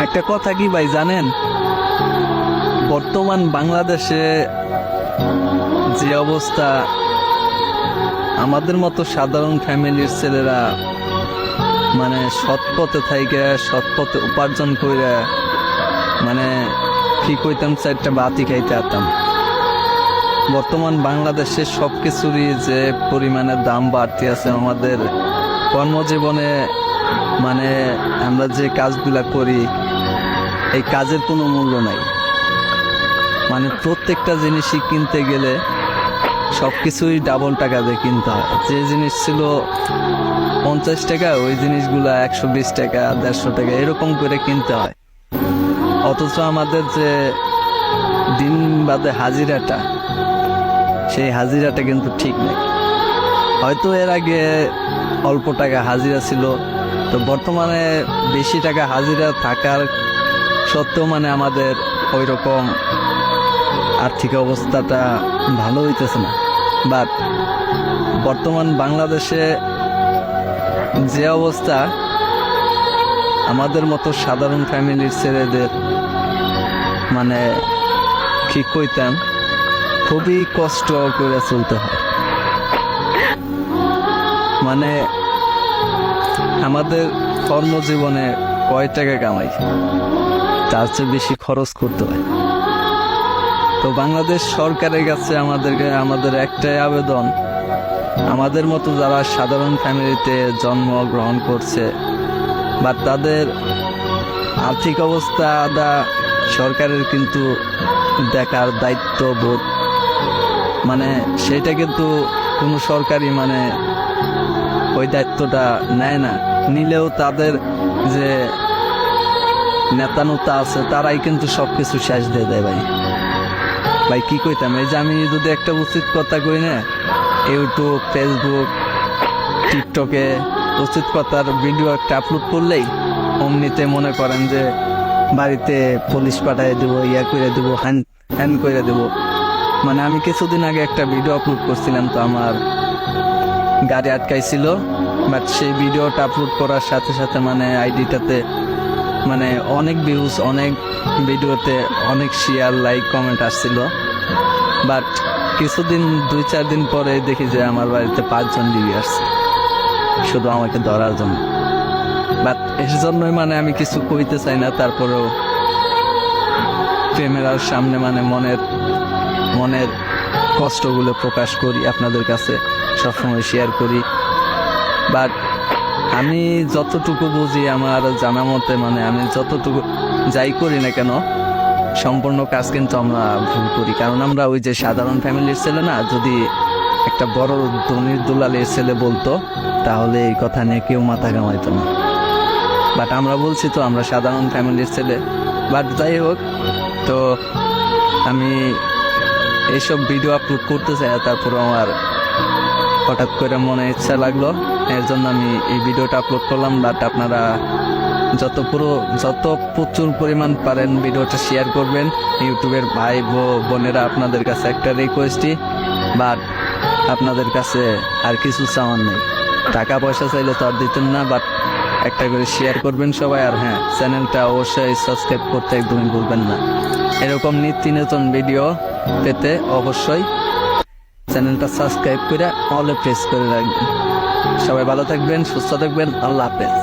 একটা কথা কি ভাই জানেন, বর্তমান বাংলাদেশে যে অবস্থা, আমাদের মতো সাধারণ ফ্যামিলির ছেলেরা মানে সৎ পথে থাইকে সৎ পথে উপার্জন করে মানে কি কইতাম, চারটা বাতি খাইতে আতাম। বর্তমান বাংলাদেশে সবকিছুরই যে পরিমাণে দাম বাড়তে আছে, আমাদের কর্মজীবনে মানে আমরা যে কাজগুলা করি এই কাজের কোনো মূল্য নাই। মানে প্রত্যেকটা জিনিসই কিনতে গেলে সবকিছুই ডাবল টাকা দিয়ে কিনতে হয়। যে জিনিস ছিল 50 টাকা ওই জিনিসগুলা 120 টাকা 150 টাকা এরকম করে কিনতে হয়। অথচ আমাদের যে দিন বাদে হাজিরাটা, সেই হাজিরাটা কিন্তু ঠিক নেই। হয়তো এর আগে অল্প টাকা হাজিরা ছিল, তো বর্তমানে বেশি টাকা হাজিরা থাকার সত্ত্বেও মানে আমাদের ওই রকম আর্থিক অবস্থাটা ভালো হইতেছে না। বাট বর্তমান বাংলাদেশে যে অবস্থা, আমাদের মতো সাধারণ ফ্যামিলির ছেলেদের মানে কি কইতাম, খুবই কষ্ট করে চলতে হয়। মানে আমাদের কর্মজীবনে কয় টাকা কামাই, তার চেয়ে বেশি খরচ করতে হয়। তো বাংলাদেশ সরকারের কাছে আমাদের একটাই আবেদন, আমাদের মতো যারা সাধারণ ফ্যামিলিতে জন্মগ্রহণ করছে বা তাদের আর্থিক অবস্থাটা সরকারের কিন্তু দেখার দায়িত্ববোধ, মানে সেটা কিন্তু কোনো সরকারই মানে ওই দায়িত্বটা নেয় না। নিলেও তাদের যে নেতা আছে তারাই কিন্তু সবকিছু শেষ দিয়ে দেয়। ভাই কি কইতাম, এই যে আমি যদি একটা উচিত কথা কই না, ইউটিউব ফেসবুক টিকটকে উচিত কথার ভিডিও একটা আপলোড করলেই অমনিতে মনে করেন যে বাড়িতে পুলিশ পাঠিয়ে দেবো, ইয়া করে দেবো, হ্যান করে দেবো। মানে আমি কিছুদিন আগে একটা ভিডিও আপলোড করছিলাম, তো আমার গাড়ি আটকাইছিল, বাট সেই ভিডিওটা আপলোড করার সাথে সাথে মানে আইডিটাতে মানে অনেক ভিউজ, অনেক ভিডিওতে অনেক শেয়ার, লাইক, কমেন্ট আসছিল। বাট কিছুদিন 2-4 দিন পরে দেখি যে আমার বাড়িতে 5 জন ডিবি আসছে শুধু আমাকে ধরার জন্য। বাট এর জন্যই মানে আমি কিছু কইতে চাই না, তারপরেও ক্যামেরার সামনে মানে মনের কষ্টগুলো প্রকাশ করি, আপনাদের কাছে সবসময় শেয়ার করি। বাট আমি যতটুকু বুঝি, আমার জানা মতে মানে আমি যতটুকু যাই করি না কেন, সম্পূর্ণ কাজ কিন্তু আমরা ভুল করি। কারণ আমরা ওই যে সাধারণ ফ্যামিলির ছেলে না, যদি একটা বড় ধনীর দুলালের ছেলে বলতো তাহলে এই কথা নিয়ে কেউ মাথা ঘামাইতো না। বাট আমরা বলছি তো আমরা সাধারণ ফ্যামিলির ছেলে। বাট যাই হোক, তো আমি এইসব ভিডিও আপলোড করতে চাই, তারপর আমার হঠাৎ করে মনে ইচ্ছা লাগলো, এর জন্য আমি এই ভিডিওটা আপলোড করলাম। বাট আপনারা যত প্রচুর পরিমাণ পারেন ভিডিওটা শেয়ার করবেন। ইউটিউবের ভাই বোনেরা, আপনাদের কাছে একটা রিকোয়েস্টই, বাট আপনাদের কাছে আর কিছু চাওয়ার নেই। টাকা পয়সা চাইলে তো আর দিতেন না, বাট একটা করে শেয়ার করবেন সবাই। আর হ্যাঁ, চ্যানেলটা অবশ্যই সাবস্ক্রাইব করতে একদমই ভুলবেন না। এরকম নিত্য নতুন ভিডিও পেতে অবশ্যই চ্যানেলটা সাবস্ক্রাইব করে অলে প্রেস করে রাখবেন। সবাই ভালো থাকবেন, সুস্থ থাকবেন। আল্লাহ হাফেজ।